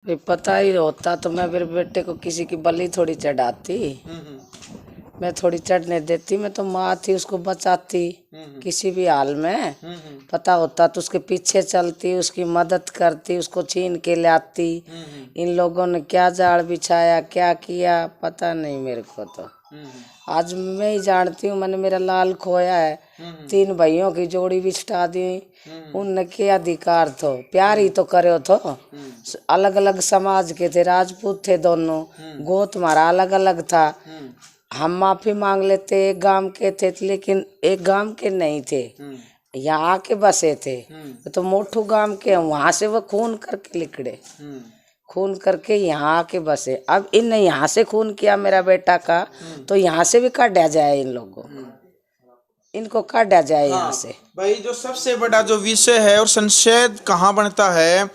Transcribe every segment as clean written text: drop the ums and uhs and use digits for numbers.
कोई पता ही होता तो मैं मेरे बेटे को किसी की बलि थोड़ी चढ़ाती। मैं थोड़ी चढ़ने देती, मैं तो माँ थी, उसको बचाती किसी भी हाल में। पता होता तो उसके पीछे चलती, उसकी मदद करती, उसको छीन के लाती। इन लोगों ने क्या जाल बिछाया, क्या किया, पता नहीं मेरे को तो। आज मैं ही जानती हूँ, मैंने मेरा लाल खोया है। 3 भाइयों की जोड़ी बिछा दी, उनने क्या अधिकार थो, प्यार ही तो करे थो। अलग अलग समाज के थे, राजपूत थे दोनों, गोत हमारा अलग अलग था। हम माफी मांग लेते, एक गांव के थे लेकिन एक गांव के नहीं थे, यहाँ के बसे थे। तो मोठू गांव के, वहां से वो खून करके निकले, खून करके यहाँ आके बसे। अब इन यहाँ से खून किया मेरा बेटा का, तो यहाँ से भी काटा जाए, इन लोगों इनको काटा जाए यहाँ से। भाई जो सबसे बड़ा जो विषय है और संशय कहाँ बनता है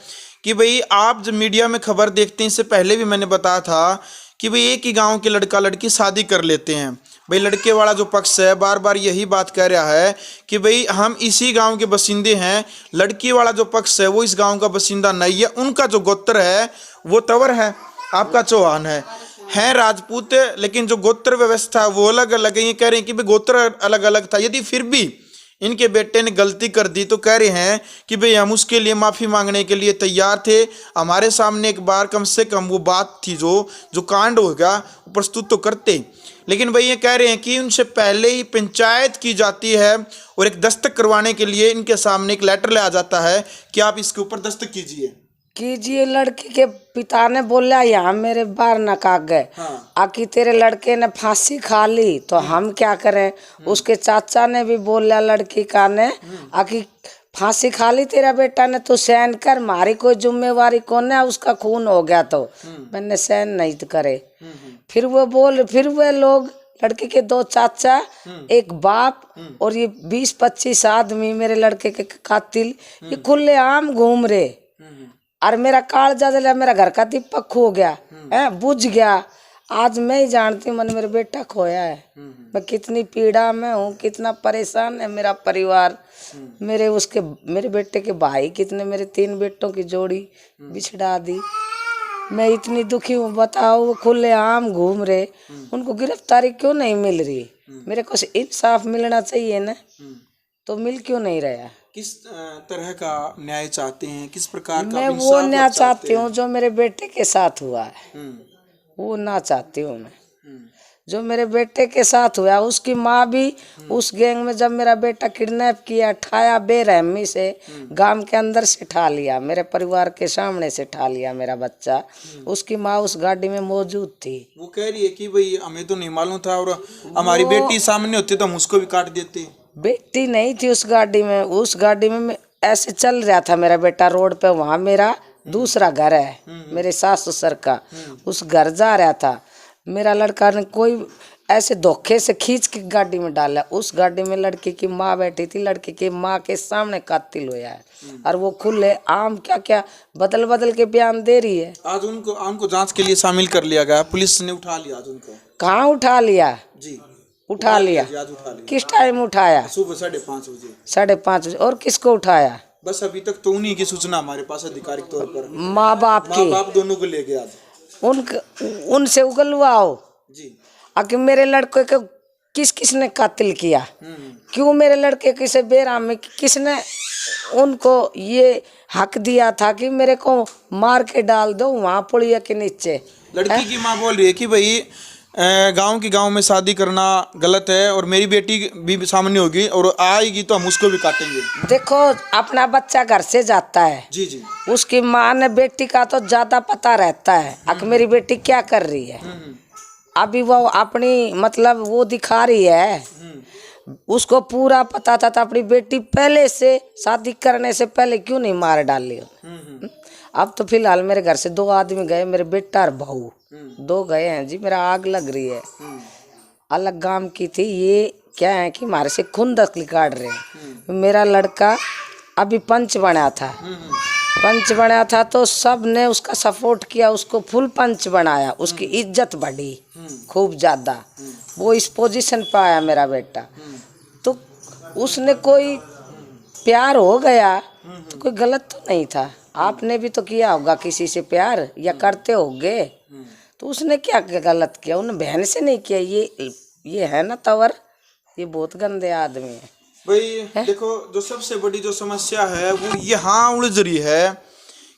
कि भाई आप जब मीडिया में खबर देखते हैं, इससे पहले भी मैंने बताया था कि भाई एक ही गांव के लड़का लड़की शादी कर लेते हैं। भाई लड़के वाला जो पक्ष है बार बार यही बात कह रहा है कि भाई हम इसी गांव के बसिंदे हैं। लड़की वाला जो पक्ष है वो इस गांव का बसिंदा नहीं है, उनका जो गोत्र है वो तंवर है, आपका चौहान है राजपूत, लेकिन जो गोत्र व्यवस्था वो अलग अलग है। ये कह रहे हैं कि भाई गोत्र अलग अलग था। यदि फिर भी इनके बेटे ने गलती कर दी तो कह रहे हैं कि भाई हम उसके लिए माफ़ी मांगने के लिए तैयार थे। हमारे सामने एक बार कम से कम वो बात थी जो कांड होगा वो प्रस्तुत तो करते। लेकिन भाई ये कह रहे हैं कि उनसे पहले ही पंचायत की जाती है और एक दस्तक करवाने के लिए इनके सामने एक लेटर ले आ जाता है कि आप इसके ऊपर दस्तक कीजिए। लड़की के पिता ने बोला यहाँ मेरे बार नका गए। आखिर तेरे लड़के ने फांसी खा ली तो हम क्या करें। उसके चाचा ने भी बोला लड़की का ने, आखिर फांसी खा ली तेरा बेटा ने तो सहन कर, हमारी कोई जिम्मेवारी कौन है, उसका खून हो गया तो मैंने सहन नहीं करे। फिर वो लोग लड़के के 2 चाचा, एक बाप और ये 20-25 आदमी मेरे लड़के के कातिल, ये खुले आम घूम रहे। और मेरा कालजा जला, मेरा घर का दीपक खो गया है, बुझ गया। आज मैं ही जानती हूँ, मैंने मेरा बेटा खोया है। मैं कितनी पीड़ा में हूँ, कितना परेशान है मेरा परिवार। मेरे बेटे के भाई कितने, मेरे 3 बेटों की जोड़ी बिछड़ा दी। मैं इतनी दुखी हूँ, बताओ। वो खुले आम घूम रहे, उनको गिरफ्तारी क्यों नहीं मिल रही। मेरे को इंसाफ मिलना चाहिए ना, तो मिल क्यों नहीं रहा। किस तरह का न्याय चाहते हैं, किस प्रकार का मैं वो न्याय चाहती हूँ जो मेरे बेटे के साथ हुआ है, वो ना चाहती हूँ मैं। जो मेरे बेटे के साथ हुआ, उसकी माँ भी उस गैंग में, जब मेरा बेटा किडनैप किया, ठाया बेरहमी से, गांव के अंदर से ठा लिया, मेरे परिवार के सामने से ठा लिया मेरा बच्चा। उसकी माँ उस गाड़ी में मौजूद थी। वो कह रही है कि भाई हमें तो नहीं मालूम था और हमारी बेटी सामने होती तो हम उसको भी काट देते। बेटी नहीं थी उस गाड़ी में। उस गाड़ी में मैं ऐसे चल रहा था मेरा बेटा रोड पे, वहाँ मेरा दूसरा घर है, मेरे सास ससुर का, उस घर जा रहा था। मेरा लड़का ने कोई ऐसे धोखे से खींच के गाड़ी में डाला। उस गाड़ी में लड़की की माँ बैठी थी, लड़की की माँ के सामने कातिल हुआ है। और वो खुले आम क्या क्या बदल बदल के बयान दे रही है। आज उनको जांच के लिए शामिल कर लिया गया, पुलिस ने उठा लिया। आज उनको कहाँ उठा लिया जी? उठा लिया। किस टाइम उठाया? सुबह 5:30 बजे। 5:30 बजे। और किसको उठाया? बस अभी तक तो उन्हीं की सूचना हमारे पास आधिकारिक तौर पर। माँ बाप दोनों को ले गया आज। उनसे उगलवाओ जी। आखिर मेरे लड़के को किसने कातिल किया, क्यों मेरे लड़के किसे बेराम में, किसने उनको ये हक दिया था कि मेरे को मार के डाल दो वहाँ पुलिया के नीचे। लड़की की माँ बोल रही है कि भाई गांव में शादी करना गलत है और मेरी बेटी भी सामने होगी और आएगी तो हम उसको भी काटेंगे। देखो अपना बच्चा घर से जाता है जी। उसकी माँ ने बेटी का तो ज्यादा पता रहता है। आखिर मेरी बेटी क्या कर रही है, अभी वो अपनी मतलब वो दिखा रही है। उसको पूरा पता था तो अपनी बेटी पहले से शादी करने से पहले क्यों नहीं मार डाली। अब तो फिलहाल मेरे घर से 2 आदमी गए, मेरे बेटा और बहू 2 गए हैं जी। मेरा आग लग रही है। अलग गांव की थी, ये क्या है कि हमारे से खून दखल काट रहे हैं। मेरा लड़का अभी पंच बना था तो सब ने उसका सपोर्ट किया, उसको फुल पंच बनाया, उसकी इज्जत बढ़ी खूब ज्यादा। वो इस पोजीशन पे आया मेरा बेटा। तो उसने कोई प्यार हो गया तो कोई गलत तो नहीं था। आपने भी तो किया होगा किसी से प्यार या करते होगे, तो उसने क्या गलत किया? उन बहन से नहीं किया। ये है ना तवर, ये बहुत गंदे आदमी है भाई। देखो जो सबसे बड़ी जो समस्या है वो यहाँ उलझ रही है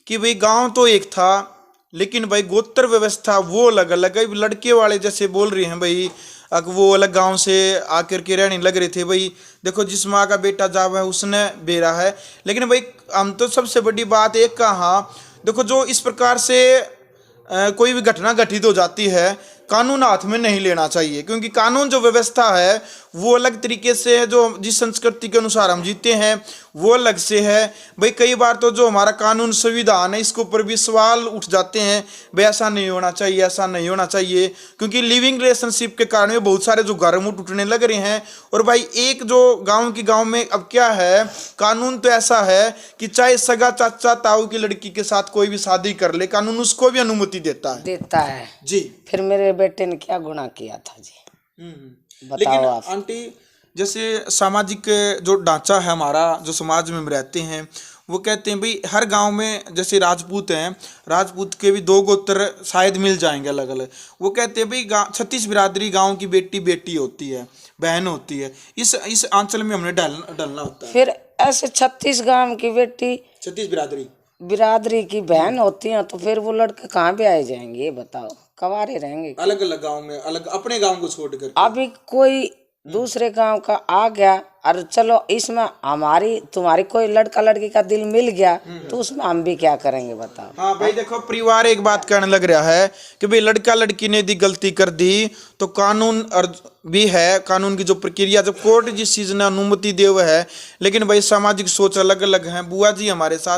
कि भाई गांव तो एक था, लेकिन भाई गोत्र व्यवस्था वो अलग अलग है। लड़के वाले जैसे बोल रहे हैं भाई, वो अलग गांव से आकर के रहने लग रहे थे भाई। देखो जिस माँ का बेटा जाव है उसने बेरा है, लेकिन भाई हम तो सबसे बड़ी बात एक कहा, देखो जो इस प्रकार से कोई भी घटना घटित हो जाती है, कानून हाथ में नहीं लेना चाहिए, क्योंकि कानून जो व्यवस्था है वो अलग तरीके से है। जो जिस संस्कृति के अनुसार हम जीते हैं वो अलग से है भाई। कई बार तो जो हमारा कानून संविधान है इसके ऊपर भी सवाल उठ जाते हैं भाई, ऐसा नहीं होना चाहिए, ऐसा नहीं होना चाहिए, क्योंकि लिविंग रिलेशनशिप के कारण में बहुत सारे जो घर मुंह टूटने लग रहे हैं। और भाई एक जो गांव में अब क्या है, कानून तो ऐसा है कि चाहे सगा चाचा ताऊ की लड़की के साथ कोई भी शादी कर ले, कानून उसको भी अनुमति देता है जी। फिर मेरे बेटे ने क्या गुनाह किया था जी? बताओ लेकिन आप। आंटी जैसे सामाजिक जो ढांचा है हमारा, जो समाज में हम रहते हैं, वो कहते हैं भाई हर गांव में जैसे राजपूत हैं, राजपूत के भी 2 गोत्र शायद मिल जाएंगे अलग अलग। वो कहते हैं भाई 36 बिरादरी गांव की बेटी बेटी होती है, बहन होती है। इस आंचल में हमने डालना होता है। फिर ऐसे 36 गांव की बेटी 36 बिरादरी की बहन होती हैं, तो फिर वो लड़के कहाँ पे आए जाएंगे? ये बताओ, कवारे रहेंगे अलग अलग गांव में, अलग अपने गांव को छोड़कर। अभी कोई दूसरे गांव का आ गया, और चलो इसमें हमारी तुम्हारी कोई लड़का लड़की का दिल मिल गया, तो उसमें हम भी क्या करेंगे बताओ? हाँ भाई देखो, परिवार एक बात कहने लग रहा है कि भाई लड़का लड़की ने यदि गलती कर दी तो कानून भी है, कानून की जो प्रक्रिया, जब कोर्ट जिस चीज ने अनुमति दे हुआ है। लेकिन भाई सामाजिक सोच अलग अलग है। बुआ जी हमारे साथ